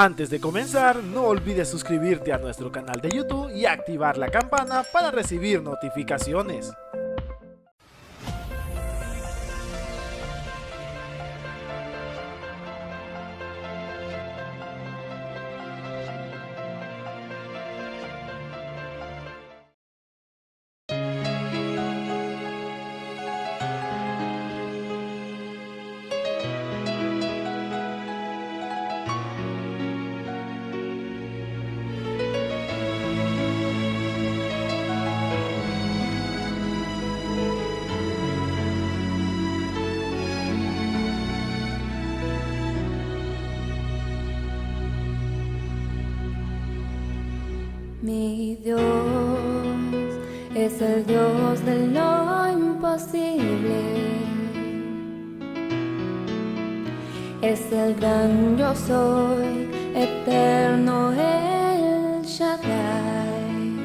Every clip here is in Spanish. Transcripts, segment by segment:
Antes de comenzar, no olvides suscribirte a nuestro canal de YouTube y activar la campana para recibir notificaciones. Mi Dios es el Dios de lo imposible, es el gran yo soy, eterno el Shaddai,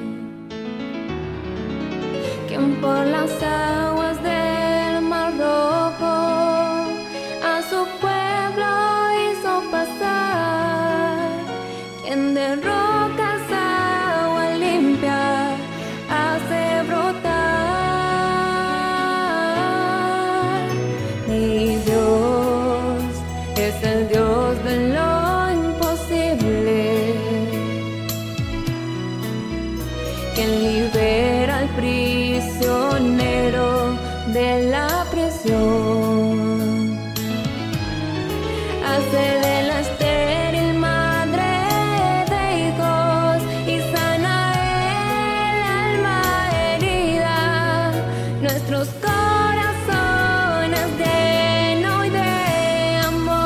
quien por las aguas del Mar Rojo a su pueblo hizo pasar, quien de rocas hace brotar. Mi Dios es el Dios de lo imposible, quien libera al prisionero de la prisión, hace de la estéril madre de hijos y sana el alma herida, nuestros corazones llenos de amor.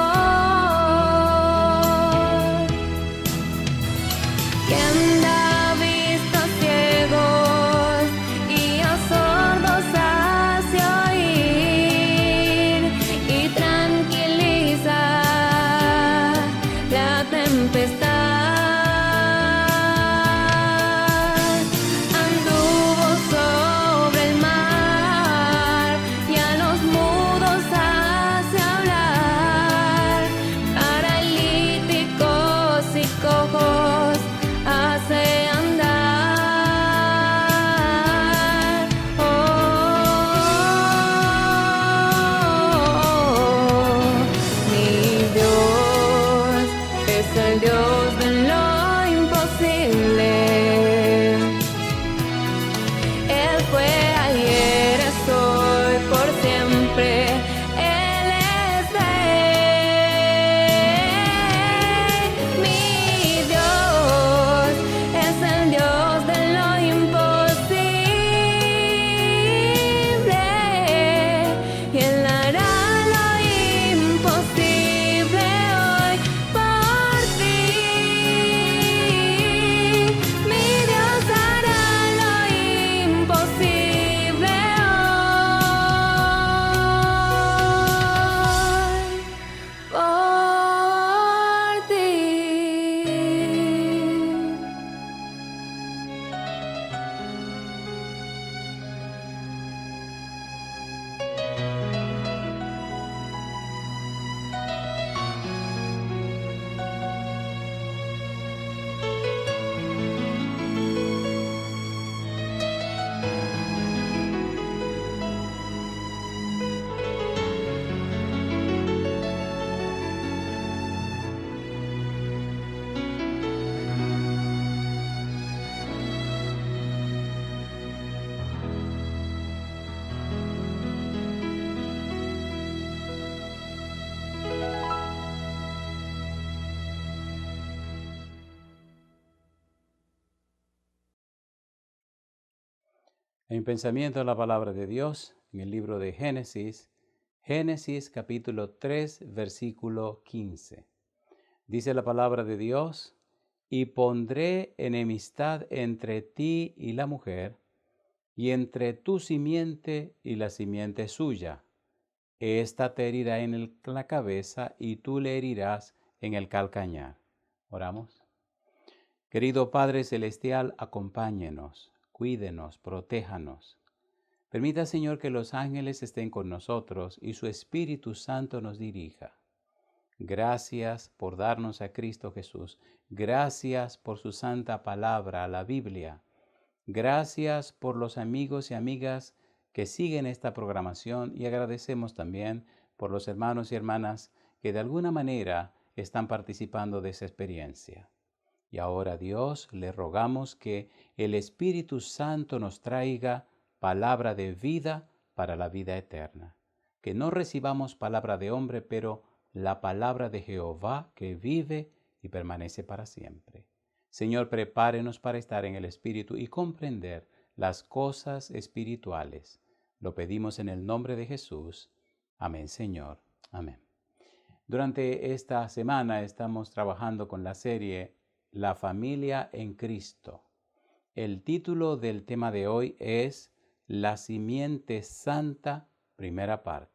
Quien da vista a ciegos y a sordos hace oír y tranquiliza la tempestad. Anduvo sobre el mar y a los mudos hace hablar, paralíticos y cojos hace andar. Oh, mi Dios es el Dios de lo imposible. Él fue ayer, es hoy, por siempre. Él es Rey. Mi Dios es el Dios de lo imposible, y Él hará lo imposible hoy por ti. Mi Dios hará lo imposible hoy por ti. En pensamiento de la palabra de Dios, en el libro de Génesis, Génesis capítulo 3, versículo 15. Dice la palabra de Dios: y pondré enemistad entre ti y la mujer, y entre tu simiente y la simiente suya. Esta te herirá en la cabeza y tú le herirás en el calcañar. Oramos. Querido Padre Celestial, acompáñenos, cuídenos, protéjanos. Permita, Señor, que los ángeles estén con nosotros y su Espíritu Santo nos dirija. Gracias por darnos a Cristo Jesús. Gracias por su santa palabra, la Biblia. Gracias por los amigos y amigas que siguen esta programación y agradecemos también por los hermanos y hermanas que de alguna manera están participando de esa experiencia. Y ahora, Dios, le rogamos que el Espíritu Santo nos traiga palabra de vida para la vida eterna. Que no recibamos palabra de hombre, pero la palabra de Jehová que vive y permanece para siempre. Señor, prepárenos para estar en el Espíritu y comprender las cosas espirituales. Lo pedimos en el nombre de Jesús. Amén, Señor. Amén. Durante esta semana estamos trabajando con la serie La familia en Cristo. El título del tema de hoy es La simiente santa, primera parte.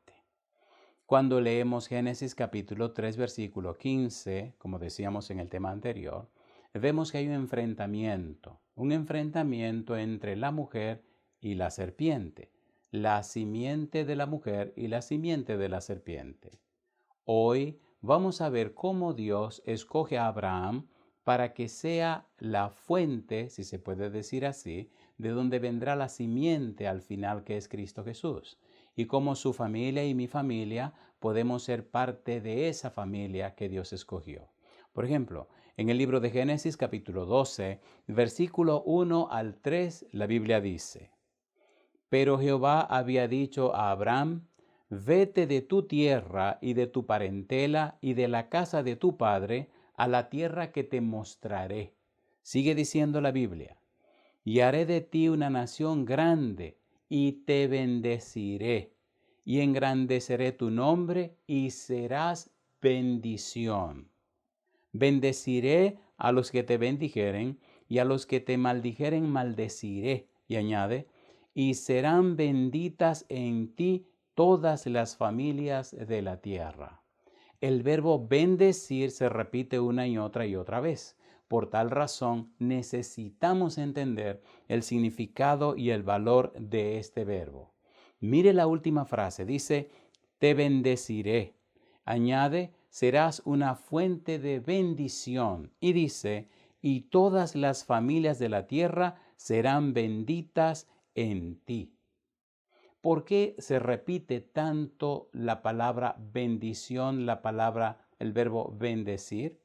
Cuando leemos Génesis capítulo 3, versículo 15, como decíamos en el tema anterior, vemos que hay un enfrentamiento entre la mujer y la serpiente, la simiente de la mujer y la simiente de la serpiente. Hoy vamos a ver cómo Dios escoge a Abraham para que sea la fuente, si se puede decir así, de donde vendrá la simiente al final, que es Cristo Jesús, y cómo su familia y mi familia podemos ser parte de esa familia que Dios escogió. Por ejemplo, en el libro de Génesis capítulo 12, versículo 1 al 3, la Biblia dice: Pero Jehová había dicho a Abraham: Vete de tu tierra y de tu parentela y de la casa de tu padre a la tierra que te mostraré. Sigue diciendo la Biblia: Y haré de ti una nación grande, y te bendeciré, y engrandeceré tu nombre, y serás bendición. Bendeciré a los que te bendijeren, y a los que te maldijeren maldeciré. Y añade: y serán benditas en ti todas las familias de la tierra. El verbo bendecir se repite una y otra vez. Por tal razón, necesitamos entender el significado y el valor de este verbo. Mire la última frase, dice: te bendeciré. Añade: serás una fuente de bendición. Y dice: y todas las familias de la tierra serán benditas en ti. ¿Por qué se repite tanto la palabra bendición, el verbo bendecir?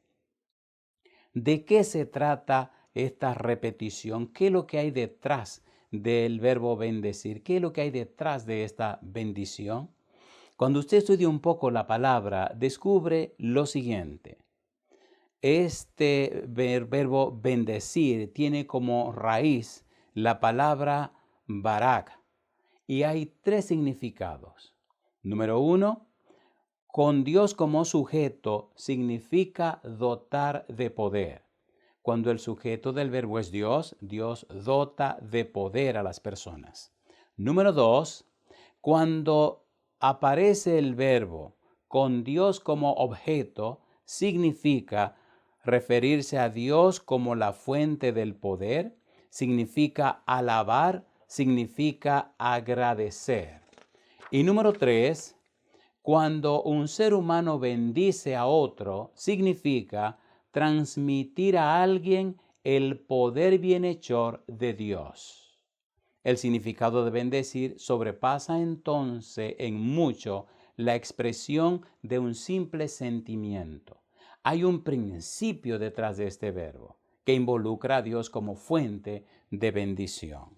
¿De qué se trata esta repetición? ¿Qué es lo que hay detrás del verbo bendecir? ¿Qué es lo que hay detrás de esta bendición? Cuando usted estudia un poco la palabra, descubre lo siguiente. Este verbo bendecir tiene como raíz la palabra barak y hay tres significados. Número 1, con Dios como sujeto significa dotar de poder. Cuando el sujeto del verbo es Dios, Dios dota de poder a las personas. Número 2, cuando aparece el verbo con Dios como objeto, significa referirse a Dios como la fuente del poder, significa alabar, significa agradecer. Y número 3, cuando un ser humano bendice a otro, significa transmitir a alguien el poder bienhechor de Dios. El significado de bendecir sobrepasa entonces en mucho la expresión de un simple sentimiento. Hay un principio detrás de este verbo que involucra a Dios como fuente de bendición.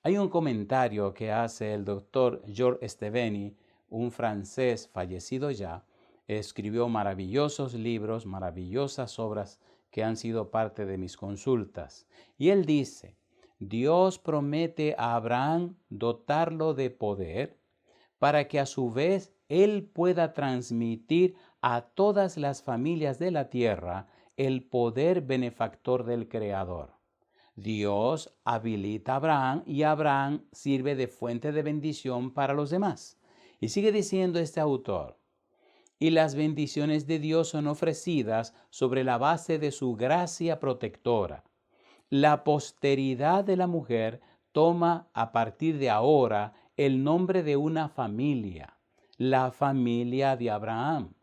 Hay un comentario que hace el doctor George Steveni, un francés fallecido ya. Escribió maravillosos libros, maravillosas obras que han sido parte de mis consultas. Y él dice: Dios promete a Abraham dotarlo de poder para que a su vez él pueda transmitir a todas las familias de la tierra el poder benefactor del Creador. Dios habilita a Abraham y Abraham sirve de fuente de bendición para los demás. Y sigue diciendo este autor: y las bendiciones de Dios son ofrecidas sobre la base de su gracia protectora. La posteridad de la mujer toma a partir de ahora el nombre de una familia, la familia de Abraham.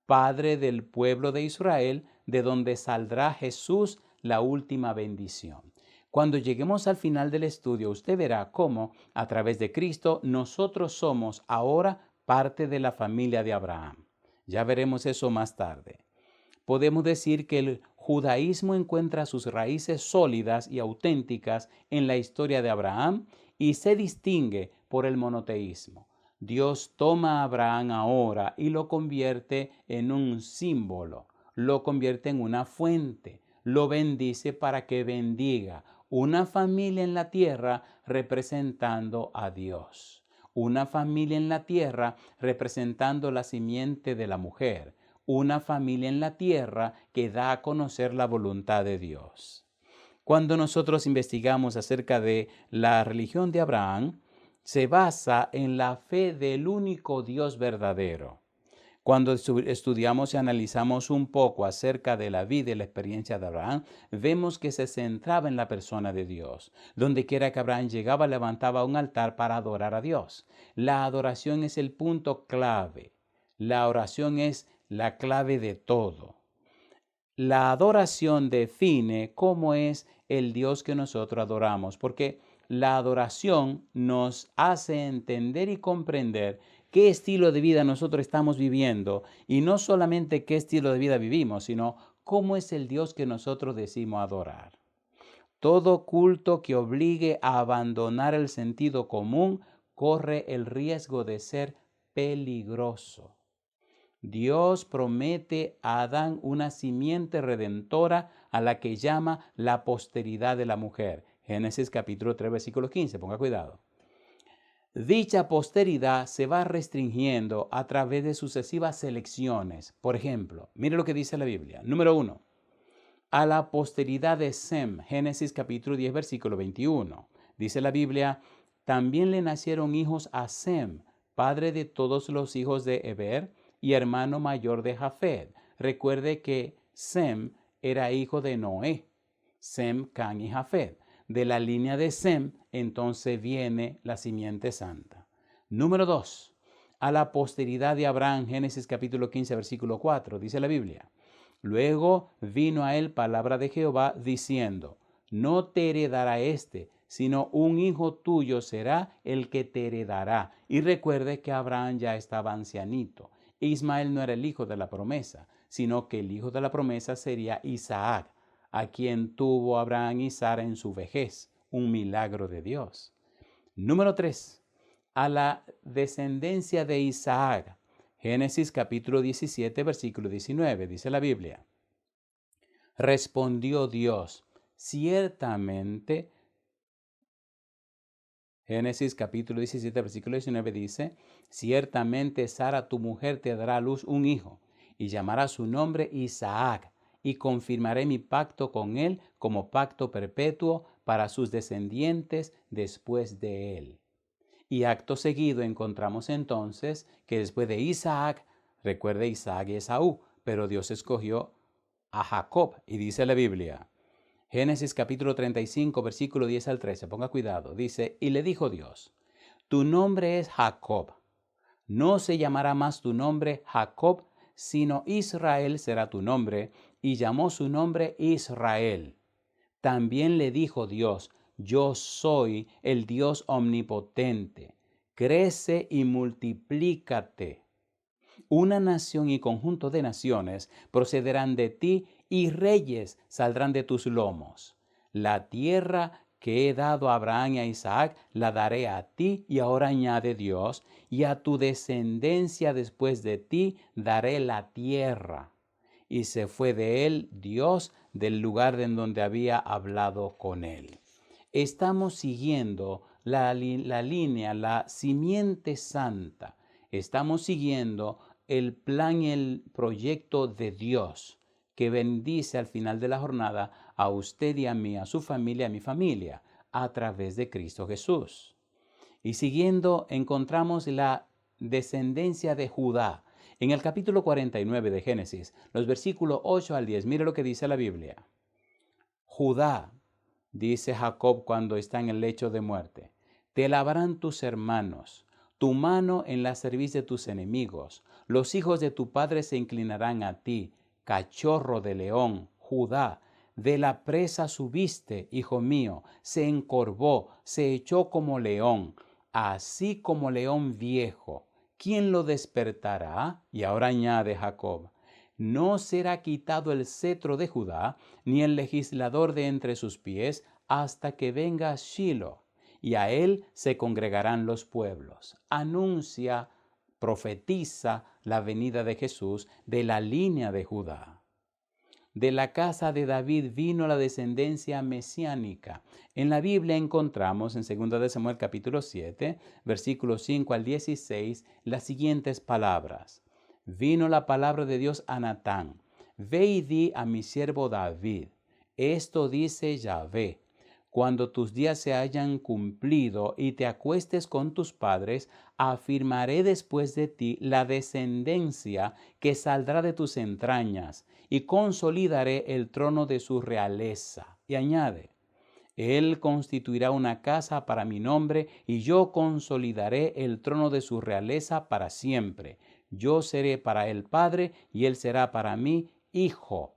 Padre del pueblo de Israel, de donde saldrá Jesús la última bendición. Cuando lleguemos al final del estudio, usted verá cómo, a través de Cristo, nosotros somos ahora parte de la familia de Abraham. Ya veremos eso más tarde. Podemos decir que el judaísmo encuentra sus raíces sólidas y auténticas en la historia de Abraham y se distingue por el monoteísmo. Dios toma a Abraham ahora y lo convierte en un símbolo, lo convierte en una fuente, lo bendice para que bendiga una familia en la tierra representando a Dios, una familia en la tierra representando la simiente de la mujer, una familia en la tierra que da a conocer la voluntad de Dios. Cuando nosotros investigamos acerca de la religión de Abraham, se basa en la fe del único Dios verdadero. Cuando estudiamos y analizamos un poco acerca de la vida y la experiencia de Abraham, vemos que se centraba en la persona de Dios. Donde quiera que Abraham llegaba, levantaba un altar para adorar a Dios. La adoración es el punto clave. La oración es la clave de todo. La adoración define cómo es el Dios que nosotros adoramos, porque la adoración nos hace entender y comprender qué estilo de vida nosotros estamos viviendo, y no solamente qué estilo de vida vivimos, sino cómo es el Dios que nosotros decimos adorar. Todo culto que obligue a abandonar el sentido común corre el riesgo de ser peligroso. Dios promete a Adán una simiente redentora a la que llama la posteridad de la mujer. Génesis capítulo 3, versículo 15, ponga cuidado. Dicha posteridad se va restringiendo a través de sucesivas selecciones. Por ejemplo, mire lo que dice la Biblia. Número 1. A la posteridad de Sem, Génesis capítulo 10, versículo 21. Dice la Biblia, también le nacieron hijos a Sem, padre de todos los hijos de Heber y hermano mayor de Jafet. Recuerde que Sem era hijo de Noé, Sem, Can y Jafet. De la línea de Sem, entonces viene la simiente santa. Número 2. A la posteridad de Abraham, Génesis capítulo 15, versículo 4, dice la Biblia. Luego vino a él palabra de Jehová diciendo, no te heredará sino un hijo tuyo será el que te heredará. Y recuerde que Abraham ya estaba ancianito. Ismael no era el hijo de la promesa, sino que el hijo de la promesa sería Isaac, a quien tuvo Abraham y Sara en su vejez, un milagro de Dios. Número 3. A la descendencia de Isaac, Génesis capítulo 17, versículo 19, dice la Biblia. Respondió Dios, ciertamente, Génesis capítulo 17, versículo 19 dice, ciertamente Sara tu mujer te dará a luz un hijo, y llamará su nombre Isaac, y confirmaré mi pacto con él como pacto perpetuo para sus descendientes después de él. Y acto seguido encontramos entonces que después de Isaac, recuerde Isaac y Esaú, pero Dios escogió a Jacob, y dice la Biblia, Génesis capítulo 35, versículo 10 al 13, ponga cuidado, dice, y le dijo Dios, tu nombre es Jacob, no se llamará más tu nombre Jacob, sino Israel será tu nombre, y llamó su nombre Israel. También le dijo Dios, yo soy el Dios omnipotente, crece y multiplícate. Una nación y conjunto de naciones procederán de ti y reyes saldrán de tus lomos. La tierra que he dado a Abraham y a Isaac la daré a ti, y ahora añade Dios, y a tu descendencia después de ti daré la tierra. Y se fue de él Dios del lugar en donde había hablado con él. Estamos siguiendo la línea, la simiente santa. Estamos siguiendo el plan y el proyecto de Dios que bendice al final de la jornada a usted y a mí, a su familia, a mi familia, a través de Cristo Jesús. Y siguiendo encontramos la descendencia de Judá. En el capítulo 49 de Génesis, los versículos 8 al 10, mire lo que dice la Biblia. Judá, dice Jacob cuando está en el lecho de muerte, te lavarán tus hermanos, tu mano en la cerviz de tus enemigos. Los hijos de tu padre se inclinarán a ti, cachorro de león, Judá. De la presa subiste, hijo mío, se encorvó, se echó como león, así como león viejo. ¿Quién lo despertará? Y ahora añade Jacob, no será quitado el cetro de Judá, ni el legislador de entre sus pies, hasta que venga Shilo, y a él se congregarán los pueblos. Anuncia, profetiza la venida de Jesús de la línea de Judá. De la casa de David vino la descendencia mesiánica. En la Biblia encontramos en 2 de Samuel capítulo 7, versículos 5 al 16, las siguientes palabras. Vino la palabra de Dios a Natán. Ve y di a mi siervo David. Esto dice Yahvé. Cuando tus días se hayan cumplido y te acuestes con tus padres, afirmaré después de ti la descendencia que saldrá de tus entrañas y consolidaré el trono de su realeza. Y añade, él constituirá una casa para mi nombre y yo consolidaré el trono de su realeza para siempre. Yo seré para él padre y él será para mí hijo.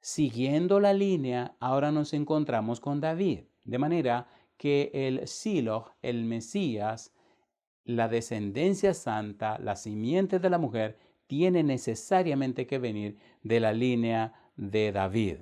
Siguiendo la línea, ahora nos encontramos con David, de manera que el Silo, el Mesías, la descendencia santa, la simiente de la mujer, tiene necesariamente que venir de la línea de David.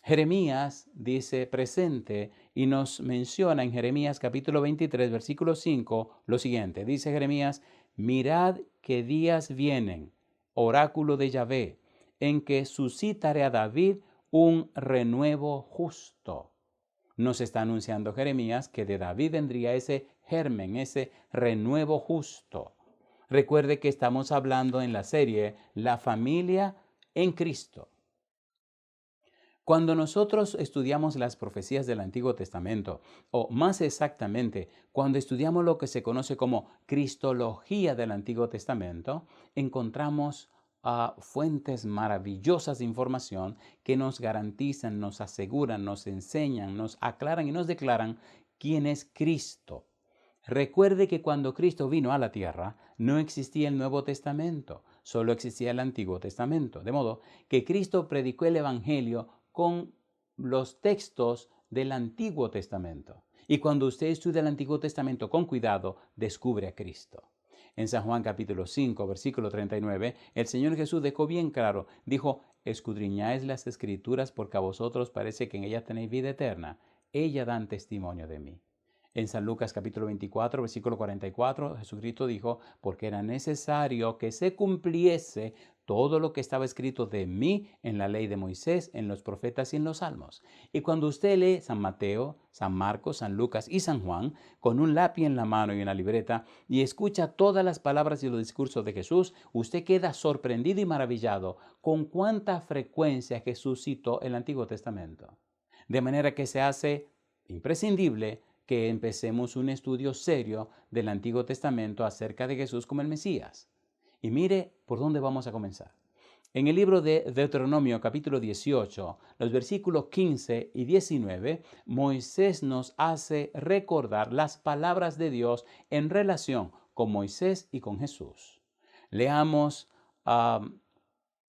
Jeremías dice presente y nos menciona en Jeremías capítulo 23, versículo 5, lo siguiente. Dice Jeremías, mirad qué días vienen, oráculo de Yahvé, en que suscitaré a David un renuevo justo. Nos está anunciando Jeremías que de David vendría ese germen, ese renuevo justo. Recuerde que estamos hablando en la serie La familia en Cristo. Cuando nosotros estudiamos las profecías del Antiguo Testamento, o más exactamente, cuando estudiamos lo que se conoce como cristología del Antiguo Testamento, encontramos fuentes maravillosas de información que nos garantizan, nos aseguran, nos enseñan, nos aclaran y nos declaran quién es Cristo. Recuerde que cuando Cristo vino a la tierra, no existía el Nuevo Testamento, solo existía el Antiguo Testamento. De modo que Cristo predicó el Evangelio con los textos del Antiguo Testamento. Y cuando usted estudia el Antiguo Testamento con cuidado, descubre a Cristo. En San Juan capítulo 5, versículo 39, el Señor Jesús dejó bien claro, dijo, escudriñáis las Escrituras porque a vosotros parece que en ellas tenéis vida eterna. Ellas dan testimonio de mí. En San Lucas capítulo 24, versículo 44, Jesucristo dijo, porque era necesario que se cumpliese todo lo que estaba escrito de mí en la ley de Moisés, en los profetas y en los salmos. Y cuando usted lee San Mateo, San Marcos, San Lucas y San Juan, con un lápiz en la mano y una libreta, y escucha todas las palabras y los discursos de Jesús, usted queda sorprendido y maravillado con cuánta frecuencia Jesús citó el Antiguo Testamento. De manera que se hace imprescindible que empecemos un estudio serio del Antiguo Testamento acerca de Jesús como el Mesías. Y mire por dónde vamos a comenzar. En el libro de Deuteronomio capítulo 18, los versículos 15 y 19, Moisés nos hace recordar las palabras de Dios en relación con Moisés y con Jesús. Leamos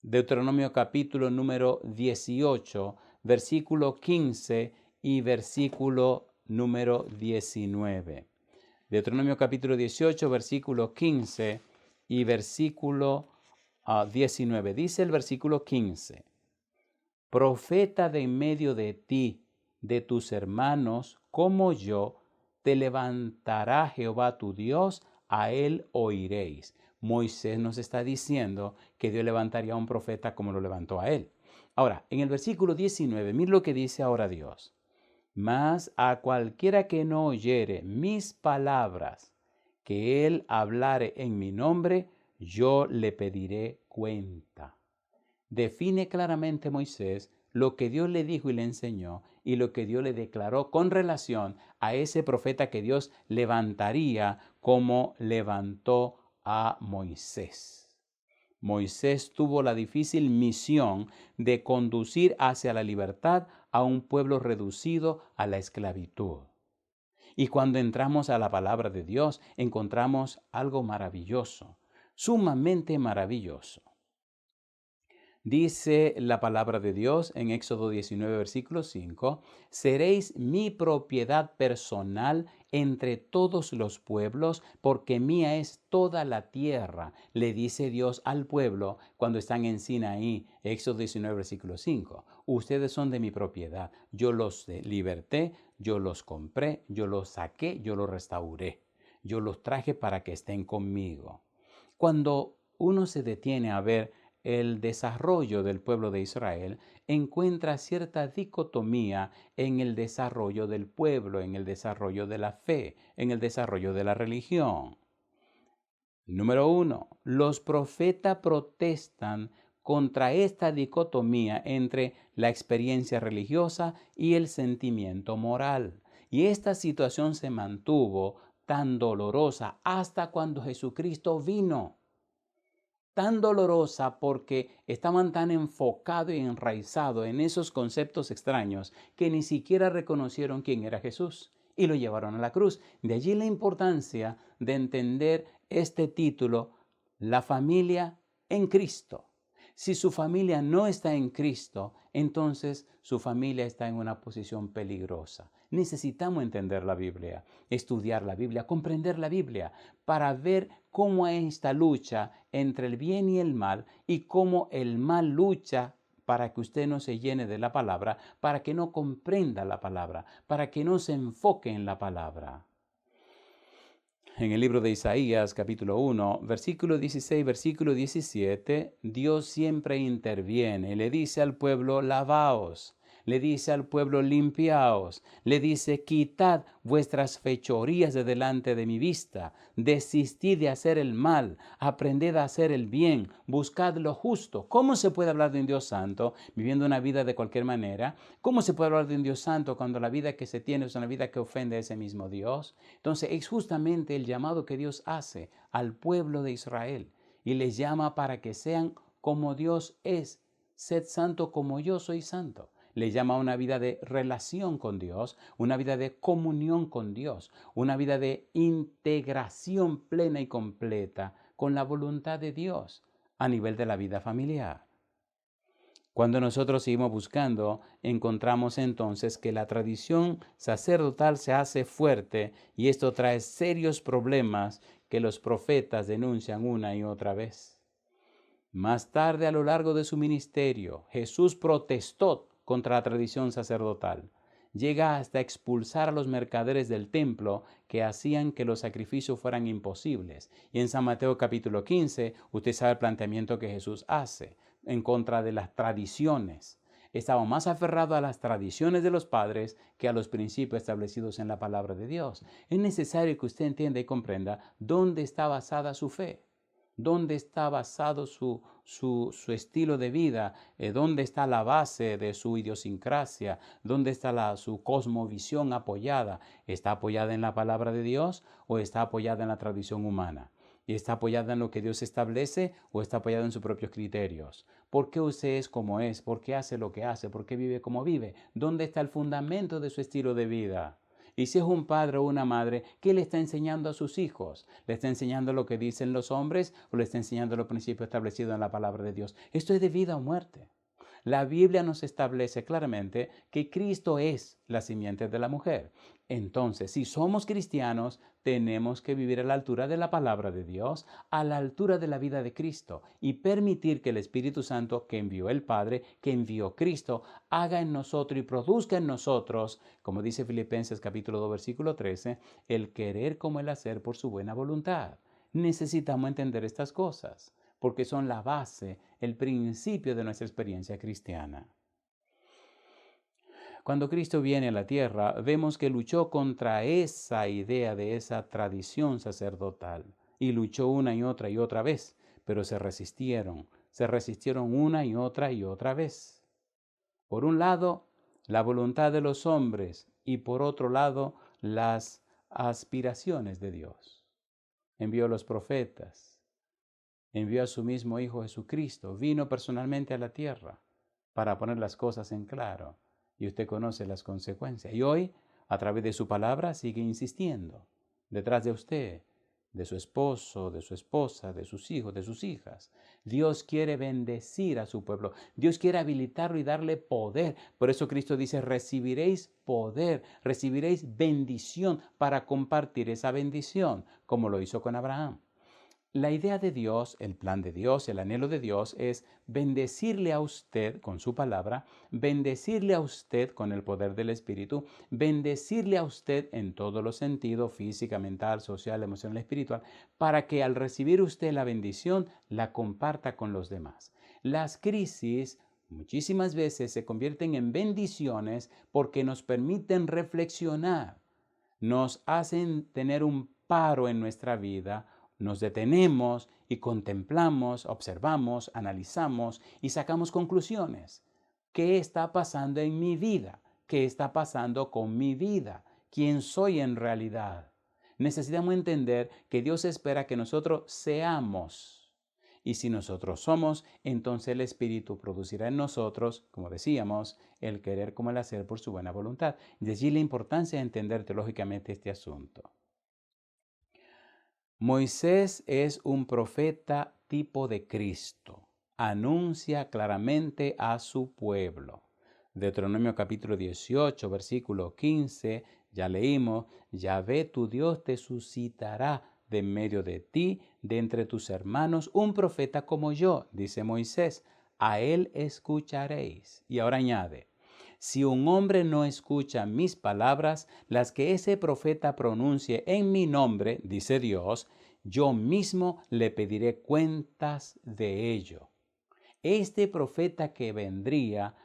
Deuteronomio capítulo número 18, versículo 15 y versículo número 19. Deuteronomio capítulo 18, versículo 15 y versículo 19. Dice el versículo 15, profeta de en medio de ti, de tus hermanos, como yo, te levantará Jehová tu Dios, a él oiréis. Moisés nos está diciendo que Dios levantaría a un profeta como lo levantó a él. Ahora, en el versículo 19, mira lo que dice ahora Dios. Mas a cualquiera que no oyere mis palabras, que él hablare en mi nombre, yo le pediré cuenta. Define claramente Moisés lo que Dios le dijo y le enseñó y lo que Dios le declaró con relación a ese profeta que Dios levantaría como levantó a Moisés. Moisés tuvo la difícil misión de conducir hacia la libertad a un pueblo reducido a la esclavitud. Y cuando entramos a la palabra de Dios, encontramos algo maravilloso. sumamente maravilloso. Dice la palabra de Dios en Éxodo 19, versículo 5, seréis mi propiedad personal entre todos los pueblos, porque mía es toda la tierra, le dice Dios al pueblo cuando están en Sinaí, Éxodo 19, versículo 5. Ustedes son de mi propiedad, yo los liberté, yo los compré, yo los saqué, yo los restauré, yo los traje para que estén conmigo. Cuando uno se detiene a ver el desarrollo del pueblo de Israel, encuentra cierta dicotomía en el desarrollo del pueblo, en el desarrollo de la fe, en el desarrollo de la religión. Número 1. Los profetas protestan contra esta dicotomía entre la experiencia religiosa y el sentimiento moral. Y esta situación se mantuvo tan dolorosa hasta cuando Jesucristo vino. Tan dolorosa porque estaban tan enfocados y enraizados en esos conceptos extraños que ni siquiera reconocieron quién era Jesús y lo llevaron a la cruz. De allí la importancia de entender este título, la familia en Cristo. Si su familia no está en Cristo, entonces su familia está en una posición peligrosa. Necesitamos entender la Biblia, estudiar la Biblia, comprender la Biblia, para ver cómo hay esta lucha entre el bien y el mal y cómo el mal lucha para que usted no se llene de la palabra, para que no comprenda la palabra, para que no se enfoque en la palabra. En el libro de Isaías, capítulo 1, versículo 16, versículo 17, Dios siempre interviene. Le dice al pueblo, lavaos. Le dice al pueblo, limpiaos. Le dice, quitad vuestras fechorías de delante de mi vista. Desistid de hacer el mal. Aprended a hacer el bien. Buscad lo justo. ¿Cómo se puede hablar de un Dios santo viviendo una vida de cualquier manera? ¿Cómo se puede hablar de un Dios santo cuando la vida que se tiene es una vida que ofende a ese mismo Dios? Entonces es justamente el llamado que Dios hace al pueblo de Israel y les llama para que sean como Dios es. Sed santo como yo soy santo. Le llama a una vida de relación con Dios, una vida de comunión con Dios, una vida de integración plena y completa con la voluntad de Dios a nivel de la vida familiar. Cuando nosotros seguimos buscando, encontramos entonces que la tradición sacerdotal se hace fuerte y esto trae serios problemas que los profetas denuncian una y otra vez. Más tarde, a lo largo de su ministerio, Jesús protestó contra la tradición sacerdotal. Llega hasta expulsar a los mercaderes del templo que hacían que los sacrificios fueran imposibles. Y en San Mateo capítulo 15, usted sabe el planteamiento que Jesús hace en contra de las tradiciones. Estaba más aferrado a las tradiciones de los padres que a los principios establecidos en la palabra de Dios. Es necesario que usted entienda y comprenda dónde está basada su fe. ¿Dónde está basado su estilo de vida? ¿Dónde está la base de su idiosincrasia? ¿Dónde está su cosmovisión apoyada? ¿Está apoyada en la palabra de Dios o está apoyada en la tradición humana? ¿Y está apoyada en lo que Dios establece o está apoyada en sus propios criterios? ¿Por qué usted es como es? ¿Por qué hace lo que hace? ¿Por qué vive como vive? ¿Dónde está el fundamento de su estilo de vida? Y si es un padre o una madre, ¿qué le está enseñando a sus hijos? ¿Le está enseñando lo que dicen los hombres o le está enseñando los principios establecidos en la palabra de Dios? Esto es de vida o muerte. La Biblia nos establece claramente que Cristo es la simiente de la mujer. Entonces, si somos cristianos, tenemos que vivir a la altura de la palabra de Dios, a la altura de la vida de Cristo y permitir que el Espíritu Santo que envió el Padre, que envió Cristo, haga en nosotros y produzca en nosotros, como dice Filipenses capítulo 2, versículo 13, el querer como el hacer por su buena voluntad. Necesitamos entender estas cosas, porque son la base, el principio de nuestra experiencia cristiana. Cuando Cristo viene a la tierra, vemos que luchó contra esa idea de esa tradición sacerdotal y luchó una y otra vez, pero se resistieron una y otra vez. Por un lado, la voluntad de los hombres y por otro lado, las aspiraciones de Dios. Envió a los profetas, envió a su mismo Hijo Jesucristo, vino personalmente a la tierra para poner las cosas en claro. Y usted conoce las consecuencias. Y hoy, a través de su palabra, sigue insistiendo. Detrás de usted de su esposo, de su esposa, de sus hijos, de sus hijas. Dios quiere bendecir a su pueblo. Dios quiere habilitarlo y darle poder. Por eso Cristo dice, recibiréis poder, recibiréis bendición para compartir esa bendición, como lo hizo con Abraham. La idea de Dios, el plan de Dios, el anhelo de Dios es bendecirle a usted con su palabra, bendecirle a usted con el poder del Espíritu, bendecirle a usted en todos los sentidos, física, mental, social, emocional, espiritual, para que al recibir usted la bendición, la comparta con los demás. Las crisis muchísimas veces se convierten en bendiciones porque nos permiten reflexionar, nos hacen tener un paro en nuestra vida. Nos detenemos y contemplamos, observamos, analizamos y sacamos conclusiones. ¿Qué está pasando en mi vida? ¿Qué está pasando con mi vida? ¿Quién soy en realidad? Necesitamos entender que Dios espera que nosotros seamos. Y si nosotros somos, entonces el Espíritu producirá en nosotros, como decíamos, el querer como el hacer por su buena voluntad. De allí la importancia de entender teológicamente este asunto. Moisés es un profeta tipo de Cristo. Anuncia claramente a su pueblo. Deuteronomio capítulo 18, versículo 15, ya leímos, Yahvé tu Dios te suscitará de en medio de ti, de entre tus hermanos, un profeta como yo, dice Moisés, a él escucharéis. Y ahora añade, si un hombre no escucha mis palabras, las que ese profeta pronuncie en mi nombre, dice Dios, yo mismo le pediré cuentas de ello. Este profeta que vendría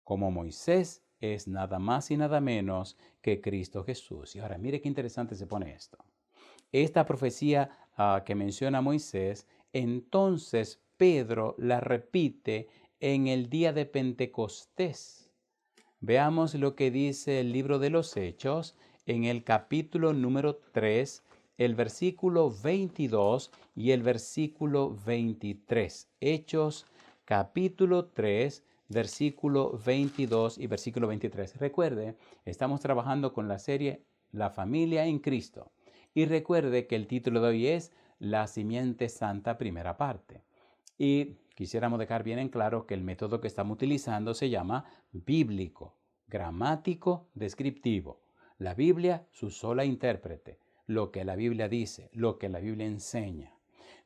como Moisés es nada más y nada menos que Cristo Jesús. Y ahora mire qué interesante se pone esto. Esta profecía que menciona Moisés, entonces Pedro la repite en el día de Pentecostés. Veamos lo que dice el libro de los Hechos en el capítulo número 3, el versículo 22 y el versículo 23. Hechos capítulo 3, versículo 22 y versículo 23. Recuerde, estamos trabajando con la serie La familia en Cristo. Y recuerde que el título de hoy es La simiente santa, primera parte. Y quisiéramos dejar bien en claro que el método que estamos utilizando se llama bíblico, gramático, descriptivo. La Biblia, su sola intérprete, lo que la Biblia dice, lo que la Biblia enseña.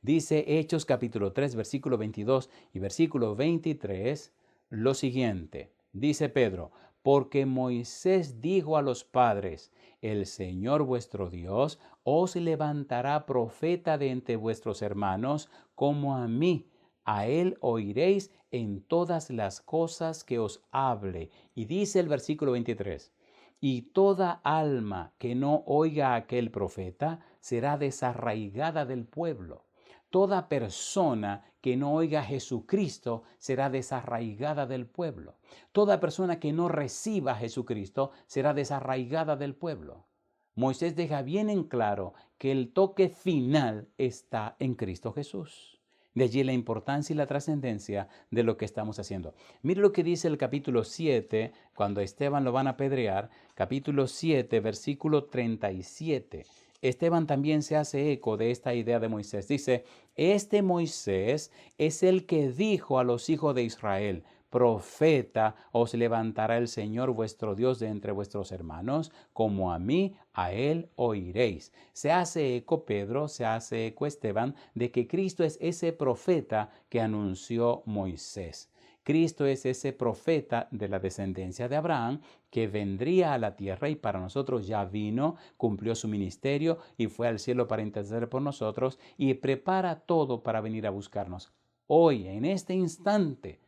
Dice Hechos capítulo 3, versículo 22 y versículo 23 lo siguiente. Dice Pedro, porque Moisés dijo a los padres, el Señor vuestro Dios os levantará profeta de entre vuestros hermanos como a mí. A él oiréis en todas las cosas que os hable. Y dice el versículo 23, y toda alma que no oiga a aquel profeta será desarraigada del pueblo. Toda persona que no oiga a Jesucristo será desarraigada del pueblo. Toda persona que no reciba a Jesucristo será desarraigada del pueblo. Moisés deja bien en claro que el toque final está en Cristo Jesús. De allí la importancia y la trascendencia de lo que estamos haciendo. Mire lo que dice el capítulo 7, cuando a Esteban lo van a apedrear, capítulo 7, versículo 37. Esteban también se hace eco de esta idea de Moisés. Dice, este Moisés es el que dijo a los hijos de Israel, profeta os levantará el Señor vuestro Dios de entre vuestros hermanos, como a mí, a él oiréis. Se hace eco Pedro, se hace eco Esteban, de que Cristo es ese profeta que anunció Moisés. Cristo es ese profeta de la descendencia de Abraham que vendría a la tierra y para nosotros ya vino, cumplió su ministerio y fue al cielo para interceder por nosotros y prepara todo para venir a buscarnos. Hoy, en este instante,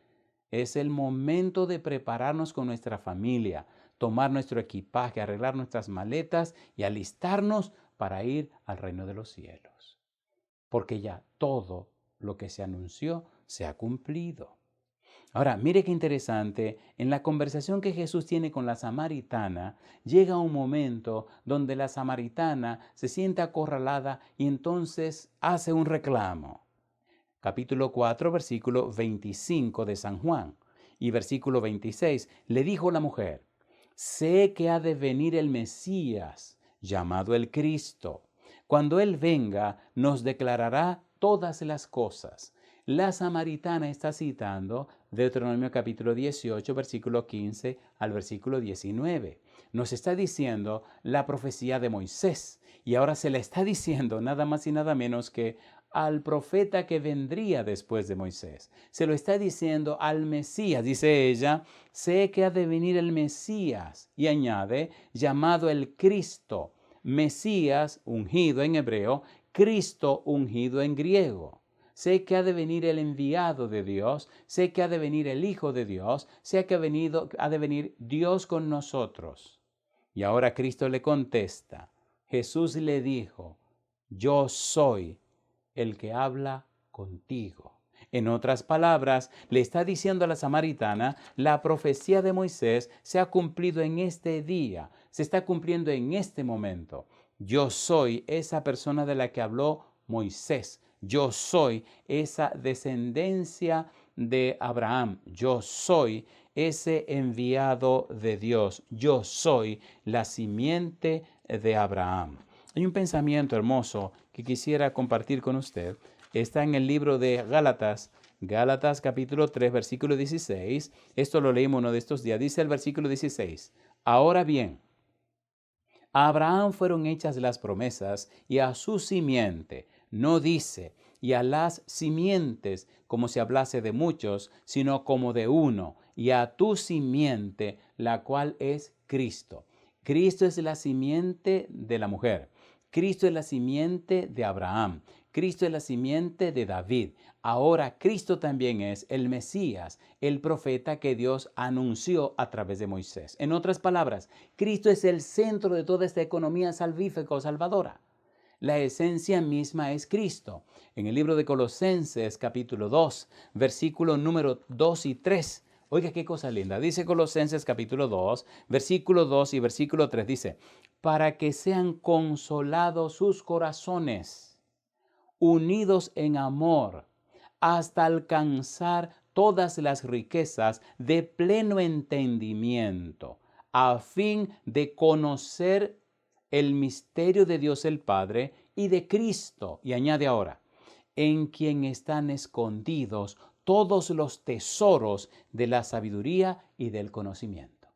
es el momento de prepararnos con nuestra familia, tomar nuestro equipaje, arreglar nuestras maletas y alistarnos para ir al reino de los cielos. Porque ya todo lo que se anunció se ha cumplido. Ahora, mire qué interesante, en la conversación que Jesús tiene con la samaritana, llega un momento donde la samaritana se siente acorralada y entonces hace un reclamo. Capítulo 4, versículo 25 de San Juan y versículo 26, le dijo la mujer, sé que ha de venir el Mesías, llamado el Cristo. Cuando Él venga, nos declarará todas las cosas. La samaritana está citando Deuteronomio capítulo 18, versículo 15 al versículo 19. Nos está diciendo la profecía de Moisés y ahora se le está diciendo nada más y nada menos que al profeta que vendría después de Moisés. Se lo está diciendo al Mesías, dice ella, sé que ha de venir el Mesías, y añade, llamado el Cristo. Mesías, ungido en hebreo, Cristo, ungido en griego. Sé que ha de venir el enviado de Dios, sé que ha de venir el Hijo de Dios, sé que ha de venir Dios con nosotros. Y ahora Cristo le contesta. Jesús le dijo, yo soy el que habla contigo. En otras palabras, le está diciendo a la samaritana, la profecía de Moisés se ha cumplido en este día, se está cumpliendo en este momento. Yo soy esa persona de la que habló Moisés. Yo soy esa descendencia de Abraham. Yo soy ese enviado de Dios. Yo soy la simiente de Abraham. Hay un pensamiento hermoso que quisiera compartir con usted. Está en el libro de Gálatas, Gálatas capítulo 3, versículo 16. Esto lo leímos uno de estos días. Dice el versículo 16. Ahora bien, a Abraham fueron hechas las promesas y a su simiente. No dice, y a las simientes, como si hablase de muchos, sino como de uno, y a tu simiente, la cual es Cristo. Cristo es la simiente de la mujer. Cristo es la simiente de Abraham. Cristo es la simiente de David. Ahora Cristo también es el Mesías, el profeta que Dios anunció a través de Moisés. En otras palabras, Cristo es el centro de toda esta economía salvífica o salvadora. La esencia misma es Cristo. En el libro de Colosenses capítulo 2, versículo número 2 y 3. Oiga qué cosa linda. Dice Colosenses capítulo 2, versículo 2 y versículo 3. Dice, para que sean consolados sus corazones, unidos en amor, hasta alcanzar todas las riquezas de pleno entendimiento, a fin de conocer el misterio de Dios el Padre y de Cristo. Y añade ahora, en quien están escondidos todos los tesoros de la sabiduría y del conocimiento.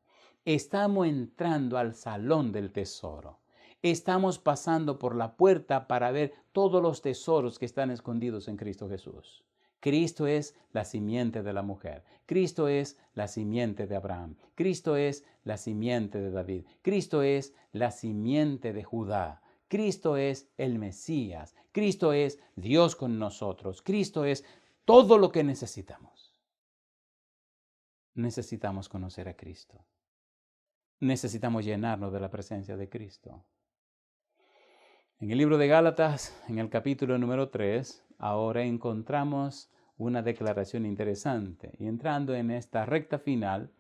Estamos entrando al salón del tesoro. Estamos pasando por la puerta para ver todos los tesoros que están escondidos en Cristo Jesús. Cristo es la simiente de la mujer. Cristo es la simiente de Abraham. Cristo es la simiente de David. Cristo es la simiente de Judá. Cristo es el Mesías. Cristo es Dios con nosotros. Cristo es todo lo que necesitamos. Necesitamos conocer a Cristo. Necesitamos llenarnos de la presencia de Cristo. En el libro de Gálatas, en el capítulo número 3, ahora encontramos una declaración interesante. Y entrando en esta recta final,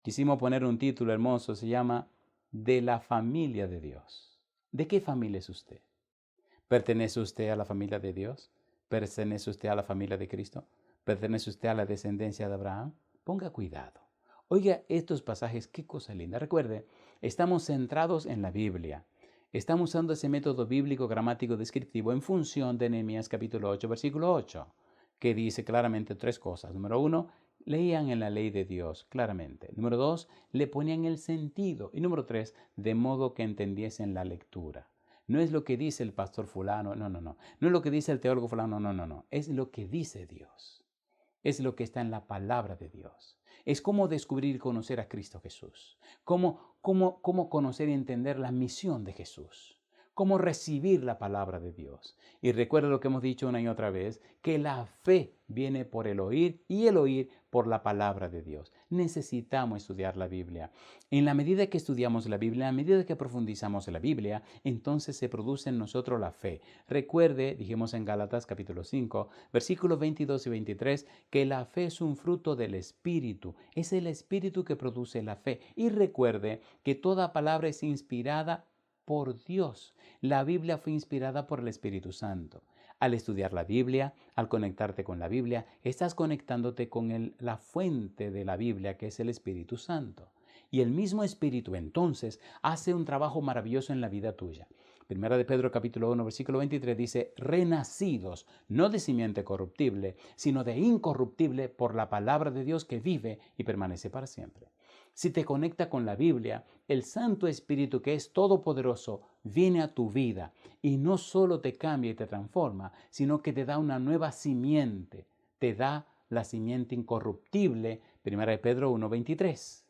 quisimos poner un título hermoso, se llama De la familia de Dios. ¿De qué familia es usted? ¿Pertenece usted a la familia de Dios? ¿Pertenece usted a la familia de Cristo? ¿Pertenece usted a la descendencia de Abraham? Ponga cuidado. Oiga estos pasajes, qué cosa linda. Recuerde, estamos centrados en la Biblia. Estamos usando ese método bíblico gramático descriptivo en función de Nehemías capítulo 8, versículo 8, que dice claramente tres cosas. Número 1, leían en la ley de Dios claramente. Número 2, le ponían el sentido. Y número 3, de modo que entendiesen la lectura. No es lo que dice el pastor fulano, no. No es lo que dice el teólogo fulano, no. Es lo que dice Dios. Es lo que está en la palabra de Dios. Es cómo descubrir y conocer a Cristo Jesús. Cómo conocer y entender la misión de Jesús. Cómo recibir la palabra de Dios. Y recuerda lo que hemos dicho una y otra vez, que la fe viene por el oír y el oír por la palabra de Dios. Necesitamos estudiar la Biblia. En la medida que estudiamos la Biblia, a medida que profundizamos en la Biblia, entonces se produce en nosotros la fe. Recuerde, dijimos en Gálatas capítulo 5, versículos 22 y 23, que la fe es un fruto del Espíritu. Es el Espíritu que produce la fe. Y recuerde que toda palabra es inspirada por Dios. La Biblia fue inspirada por el Espíritu Santo. Al estudiar la Biblia, al conectarte con la Biblia, estás conectándote con la fuente de la Biblia, que es el Espíritu Santo. Y el mismo Espíritu entonces hace un trabajo maravilloso en la vida tuya. Primera de Pedro capítulo 1, versículo 23 dice, renacidos, no de simiente corruptible, sino de incorruptible por la palabra de Dios que vive y permanece para siempre. Si te conecta con la Biblia, el Santo Espíritu que es todopoderoso viene a tu vida y no solo te cambia y te transforma, sino que te da una nueva simiente, te da la simiente incorruptible, Primera de Pedro 1, 23.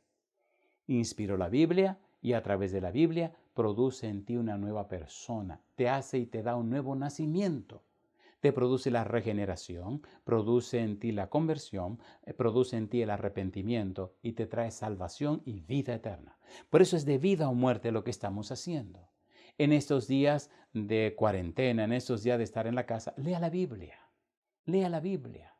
Inspiró la Biblia y a través de la Biblia produce en ti una nueva persona, te hace y te da un nuevo nacimiento. Te produce la regeneración, produce en ti la conversión, produce en ti el arrepentimiento y te trae salvación y vida eterna. Por eso es de vida o muerte lo que estamos haciendo. En estos días de cuarentena, en estos días de estar en la casa, lea la Biblia. Lea la Biblia.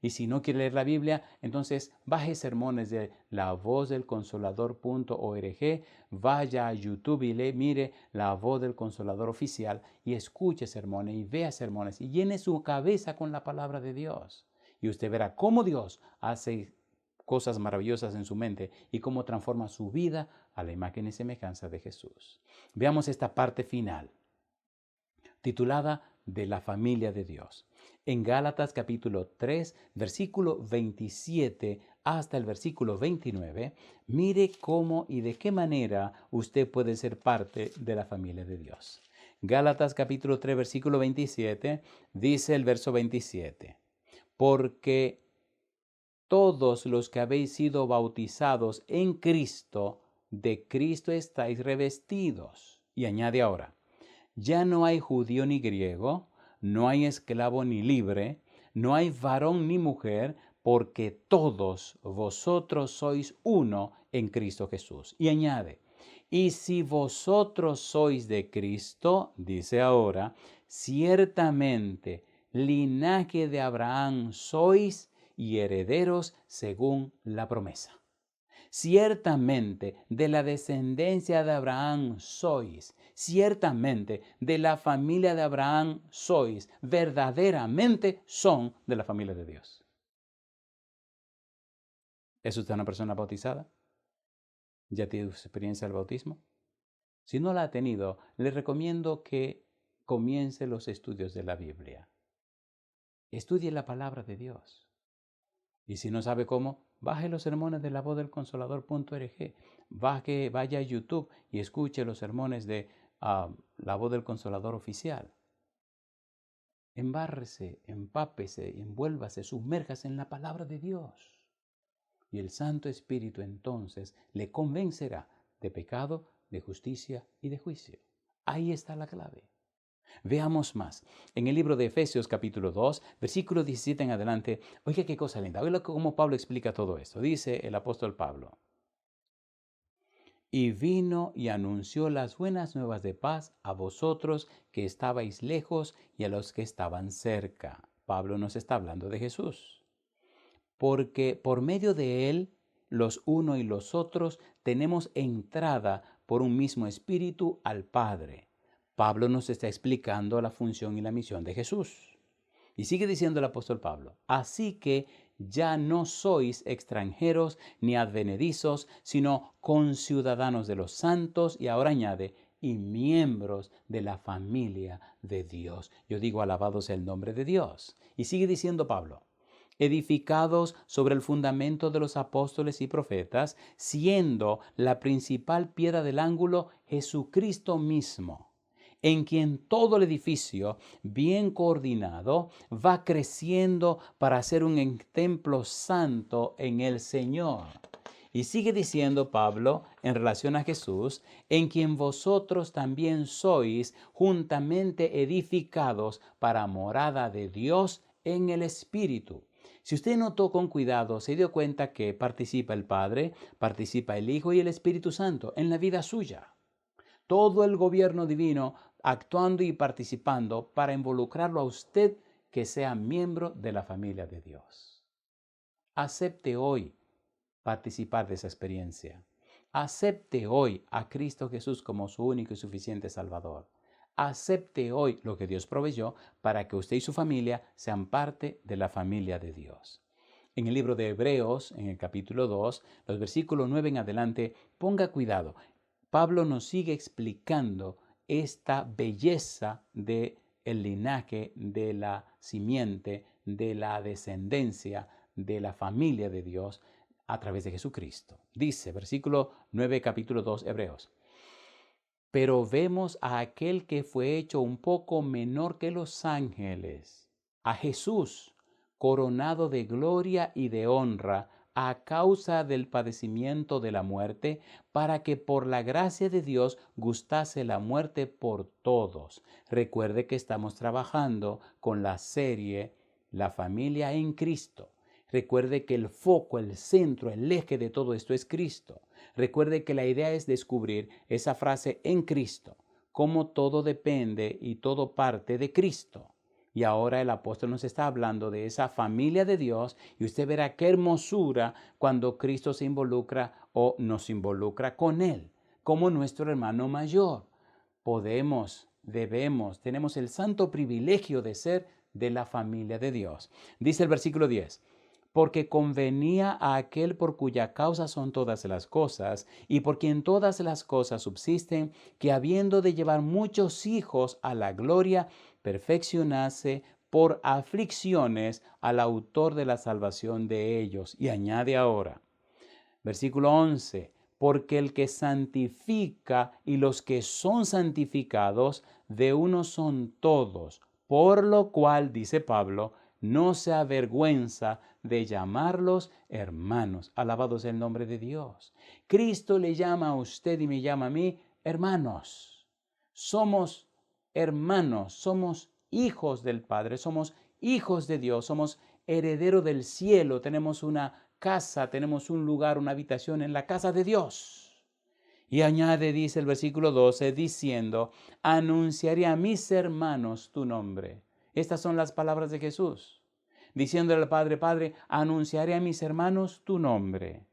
Y si no quiere leer la Biblia, entonces baje sermones de lavozdelconsolador.org, vaya a YouTube y mire La Voz del Consolador Oficial y escuche sermones y vea sermones y llene su cabeza con la palabra de Dios. Y usted verá cómo Dios hace cosas maravillosas en su mente y cómo transforma su vida a la imagen y semejanza de Jesús. Veamos esta parte final, titulada de la familia de Dios. En Gálatas capítulo 3, versículo 27 hasta el versículo 29, mire cómo y de qué manera usted puede ser parte de la familia de Dios. Gálatas capítulo 3, versículo 27, dice el verso 27, porque todos los que habéis sido bautizados en Cristo, de Cristo estáis revestidos. Y añade ahora, ya no hay judío ni griego, no hay esclavo ni libre, no hay varón ni mujer, porque todos vosotros sois uno en Cristo Jesús. Y añade, y si vosotros sois de Cristo, dice ahora, ciertamente linaje de Abraham sois y herederos según la promesa. Ciertamente de la descendencia de Abraham sois, ciertamente de la familia de Abraham sois, verdaderamente son de la familia de Dios. ¿Es usted una persona bautizada? ¿Ya tiene experiencia del bautismo? Si no la ha tenido, le recomiendo que comience los estudios de la Biblia. Estudie la palabra de Dios. Y si no sabe cómo, baje los sermones de lavozdelconsolador.org. Vaya a YouTube y escuche los sermones de La Voz del Consolador Oficial. Embárrese, empápese, envuélvase, sumérjase en la palabra de Dios. Y el Santo Espíritu entonces le convencerá de pecado, de justicia y de juicio. Ahí está la clave. Veamos más. En el libro de Efesios capítulo 2, versículo 17 en adelante, oiga qué cosa linda. Oiga cómo Pablo explica todo esto. Dice el apóstol Pablo, y vino y anunció las buenas nuevas de paz a vosotros que estabais lejos y a los que estaban cerca. Pablo nos está hablando de Jesús. Porque por medio de él, los unos y los otros, tenemos entrada por un mismo espíritu al Padre. Pablo nos está explicando la función y la misión de Jesús. Y sigue diciendo el apóstol Pablo, así que ya no sois extranjeros ni advenedizos, sino conciudadanos de los santos, y ahora añade, y miembros de la familia de Dios. Yo digo, alabado sea el nombre de Dios. Y sigue diciendo Pablo, edificados sobre el fundamento de los apóstoles y profetas, siendo la principal piedra del ángulo Jesucristo mismo, en quien todo el edificio, bien coordinado, va creciendo para ser un templo santo en el Señor. Y sigue diciendo Pablo en relación a Jesús, en quien vosotros también sois juntamente edificados para morada de Dios en el Espíritu. Si usted notó con cuidado, se dio cuenta que participa el Padre, participa el Hijo y el Espíritu Santo en la vida suya. Todo el gobierno divino actuando y participando para involucrarlo a usted que sea miembro de la familia de Dios. Acepte hoy participar de esa experiencia. Acepte hoy a Cristo Jesús como su único y suficiente Salvador. Acepte hoy lo que Dios proveyó para que usted y su familia sean parte de la familia de Dios. En el libro de Hebreos, en el capítulo 2, los versículos 9 en adelante, ponga cuidado. Pablo nos sigue explicando esta belleza de el linaje, de la simiente, de la descendencia, de la familia de Dios a través de Jesucristo. Dice, versículo 9, capítulo 2, Hebreos. Pero vemos a aquel que fue hecho un poco menor que los ángeles, a Jesús, coronado de gloria y de honra a causa del padecimiento de la muerte, para que por la gracia de Dios gustase la muerte por todos. Recuerde que estamos trabajando con la serie La familia en Cristo. Recuerde que el foco, el centro, el eje de todo esto es Cristo. Recuerde que la idea es descubrir esa frase en Cristo, cómo todo depende y todo parte de Cristo. Y ahora el apóstol nos está hablando de esa familia de Dios y usted verá qué hermosura cuando Cristo se involucra o nos involucra con Él, como nuestro hermano mayor. Tenemos el santo privilegio de ser de la familia de Dios. Dice el versículo 10. Porque convenía a aquel por cuya causa son todas las cosas, y por quien todas las cosas subsisten, que habiendo de llevar muchos hijos a la gloria, perfeccionase por aflicciones al autor de la salvación de ellos. Y añade ahora, versículo 11, porque el que santifica y los que son santificados, de uno son todos, por lo cual, dice Pablo, no se avergüenza de llamarlos hermanos. Alabado sea el nombre de Dios. Cristo le llama a usted y me llama a mí hermanos. Somos hermanos, somos hijos del Padre, somos hijos de Dios, somos herederos del cielo, tenemos una casa, tenemos un lugar, una habitación en la casa de Dios. Y añade, dice el versículo 12, diciendo, anunciaré a mis hermanos tu nombre. Estas son las palabras de Jesús, diciéndole al Padre, Padre, anunciaré a mis hermanos tu nombre.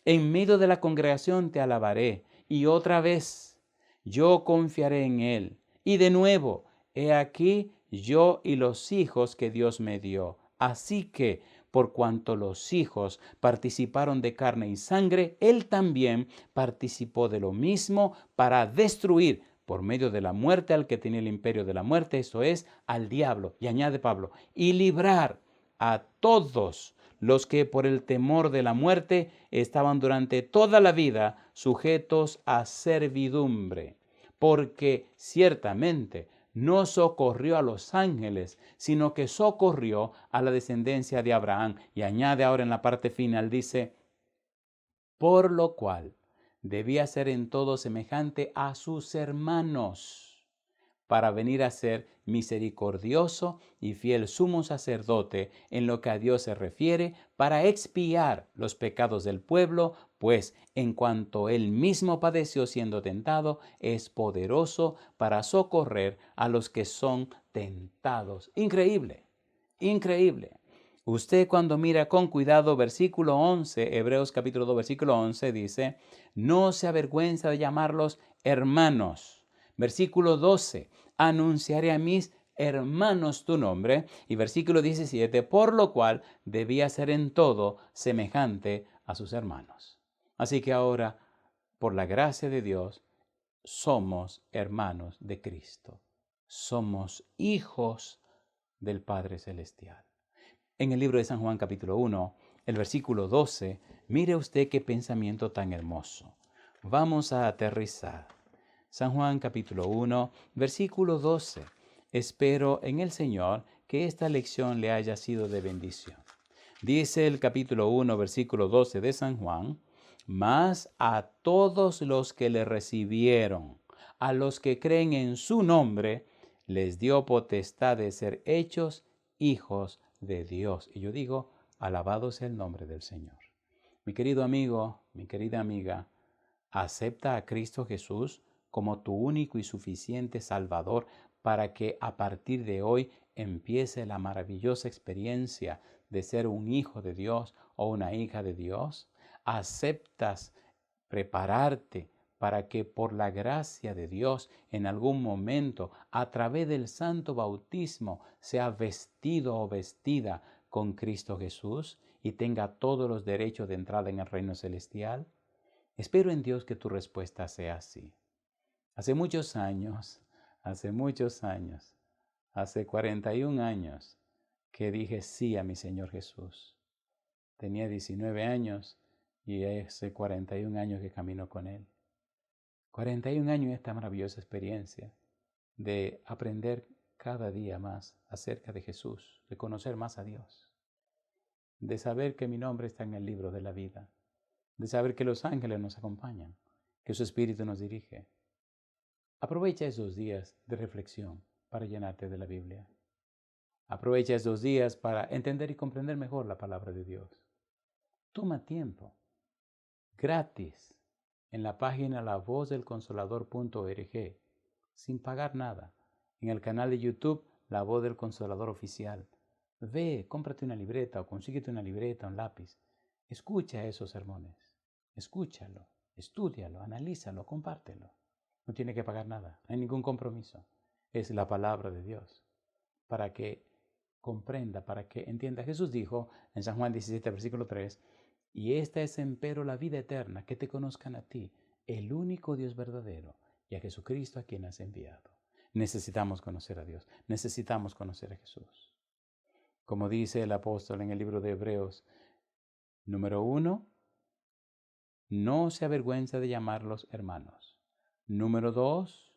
En medio de la congregación te alabaré, y otra vez yo confiaré en él. Y de nuevo, he aquí yo y los hijos que Dios me dio. Así que, por cuanto los hijos participaron de carne y sangre, él también participó de lo mismo para destruir por medio de la muerte al que tenía el imperio de la muerte, eso es, al diablo. Y añade Pablo, y librar a todos los que por el temor de la muerte estaban durante toda la vida sujetos a servidumbre. Porque ciertamente no socorrió a los ángeles, sino que socorrió a la descendencia de Abraham. Y añade ahora en la parte final, dice, por lo cual debía ser en todo semejante a sus hermanos, para venir a ser misericordioso y fiel sumo sacerdote en lo que a Dios se refiere, para expiar los pecados del pueblo, pues en cuanto él mismo padeció siendo tentado, es poderoso para socorrer a los que son tentados. Increíble, increíble. Usted cuando mira con cuidado versículo 11, Hebreos capítulo 2, versículo 11 dice, no se avergüenza de llamarlos hermanos. Versículo 12, anunciaré a mis hermanos tu nombre. Y versículo 17, por lo cual debía ser en todo semejante a sus hermanos. Así que ahora, por la gracia de Dios, somos hermanos de Cristo. Somos hijos del Padre Celestial. En el libro de San Juan capítulo 1, el versículo 12, mire usted qué pensamiento tan hermoso. Vamos a aterrizar. San Juan capítulo 1, versículo 12. Espero en el Señor que esta lección le haya sido de bendición. Dice el capítulo 1, versículo 12 de San Juan, mas a todos los que le recibieron, a los que creen en su nombre, les dio potestad de ser hechos hijos de Dios. Y yo digo, alabado sea el nombre del Señor. Mi querido amigo, mi querida amiga, acepta a Cristo Jesús como tu único y suficiente Salvador para que a partir de hoy empiece la maravillosa experiencia de ser un hijo de Dios o una hija de Dios. ¿Aceptas prepararte para que por la gracia de Dios en algún momento a través del santo bautismo sea vestido o vestida con Cristo Jesús y tenga todos los derechos de entrada en el reino celestial? Espero en Dios que tu respuesta sea así. Hace muchos años hace muchos años, hace 41 años, que dije sí a mi Señor Jesús. Tenía 19 años y hace 41 años que camino con Él. 41 años de esta maravillosa experiencia de aprender cada día más acerca de Jesús, de conocer más a Dios, de saber que mi nombre está en el libro de la vida, de saber que los ángeles nos acompañan, que su Espíritu nos dirige. Aprovecha esos días de reflexión para llenarte de la Biblia. Aprovecha esos días para entender y comprender mejor la palabra de Dios. Toma tiempo, gratis, en la página lavozdelconsolador.org, sin pagar nada, en el canal de YouTube La Voz del Consolador Oficial. Ve, cómprate una libreta o consíguete una libreta, un lápiz. Escucha esos sermones, escúchalo, estúdialo, analízalo, compártelo. No tiene que pagar nada, no hay ningún compromiso. Es la palabra de Dios para que comprenda, para que entienda. Jesús dijo en San Juan 17, versículo 3, y esta es empero la vida eterna, que te conozcan a ti, el único Dios verdadero, y a Jesucristo a quien has enviado. Necesitamos conocer a Dios, necesitamos conocer a Jesús. Como dice el apóstol en el libro de Hebreos, número 1, no se avergüenza de llamarlos hermanos. Número 2,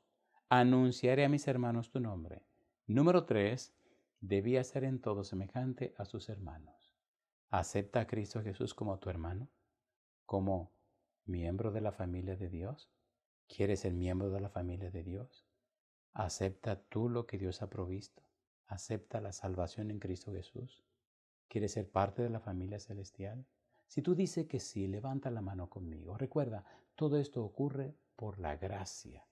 anunciaré a mis hermanos tu nombre. Número 3, debía ser en todo semejante a sus hermanos. ¿Acepta a Cristo Jesús como tu hermano? ¿Como miembro de la familia de Dios? ¿Quieres ser miembro de la familia de Dios? ¿Acepta tú lo que Dios ha provisto? ¿Acepta la salvación en Cristo Jesús? ¿Quieres ser parte de la familia celestial? Si tú dices que sí, levanta la mano conmigo. Recuerda, todo esto ocurre por la gracia.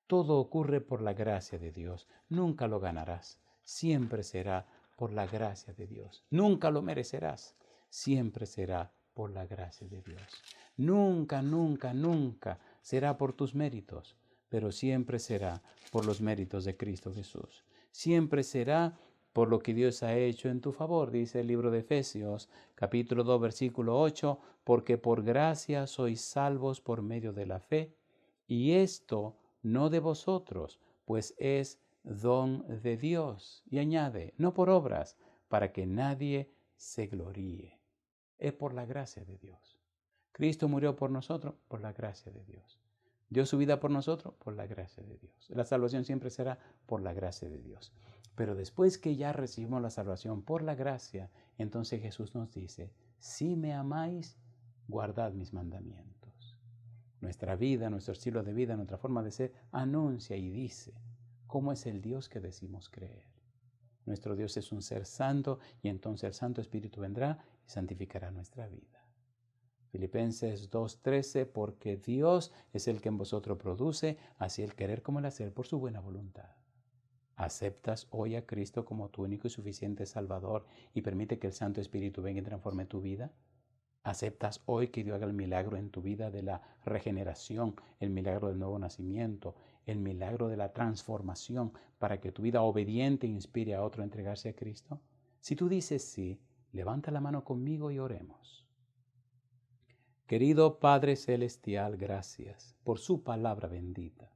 Todo ocurre por la gracia de Dios. Nunca lo ganarás. Siempre será por la gracia de Dios. Nunca lo merecerás. Siempre será por la gracia de Dios. Nunca, nunca, nunca será por tus méritos, pero siempre será por los méritos de Cristo Jesús. Siempre será por lo que Dios ha hecho en tu favor, dice el libro de Efesios, capítulo 2, versículo 8, porque por gracia sois salvos por medio de la fe, y esto no de vosotros, pues es don de Dios. Y añade, no por obras, para que nadie se gloríe. Es por la gracia de Dios. Cristo murió por nosotros por la gracia de Dios. Dio su vida por nosotros por la gracia de Dios. La salvación siempre será por la gracia de Dios. Pero después que ya recibimos la salvación por la gracia, entonces Jesús nos dice, si me amáis, guardad mis mandamientos. Nuestra vida, nuestro estilo de vida, nuestra forma de ser, anuncia y dice cómo es el Dios que decimos creer. Nuestro Dios es un ser santo y entonces el Santo Espíritu vendrá y santificará nuestra vida. Filipenses 2:13, porque Dios es el que en vosotros produce, así el querer como el hacer por su buena voluntad. ¿Aceptas hoy a Cristo como tu único y suficiente Salvador y permite que el Santo Espíritu venga y transforme tu vida? ¿Aceptas hoy que Dios haga el milagro en tu vida de la regeneración, el milagro del nuevo nacimiento, el milagro de la transformación para que tu vida obediente inspire a otro a entregarse a Cristo? Si tú dices sí, levanta la mano conmigo y oremos. Querido Padre Celestial, gracias por su palabra bendita.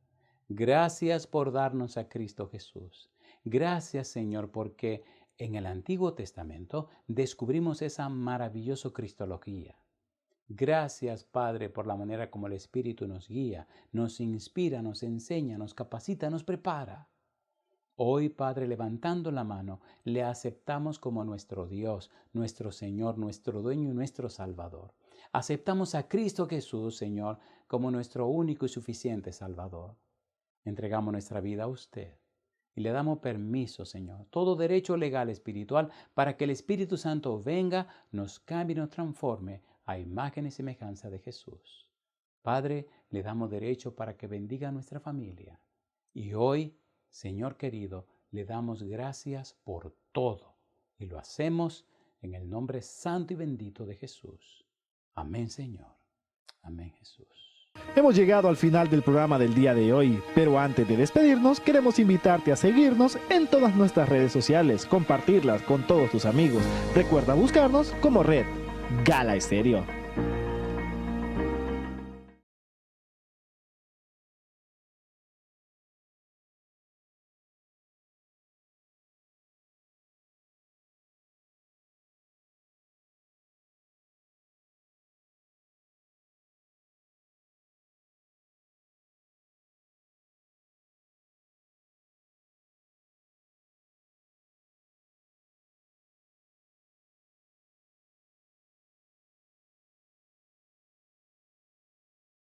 Gracias por darnos a Cristo Jesús. Gracias, Señor, porque en el Antiguo Testamento descubrimos esa maravillosa cristología. Gracias, Padre, por la manera como el Espíritu nos guía, nos inspira, nos enseña, nos capacita, nos prepara. Hoy, Padre, levantando la mano, le aceptamos como nuestro Dios, nuestro Señor, nuestro Dueño y nuestro Salvador. Aceptamos a Cristo Jesús, Señor, como nuestro único y suficiente Salvador. Entregamos nuestra vida a usted y le damos permiso, Señor, todo derecho legal espiritual para que el Espíritu Santo venga, nos cambie y nos transforme a imagen y semejanza de Jesús. Padre, le damos derecho para que bendiga a nuestra familia. Y hoy, Señor querido, le damos gracias por todo y lo hacemos en el nombre santo y bendito de Jesús. Amén, Señor. Amén, Jesús. Hemos llegado al final del programa del día de hoy, pero antes de despedirnos queremos invitarte a seguirnos en todas nuestras redes sociales, compartirlas con todos tus amigos. Recuerda buscarnos como Red Gala Estéreo.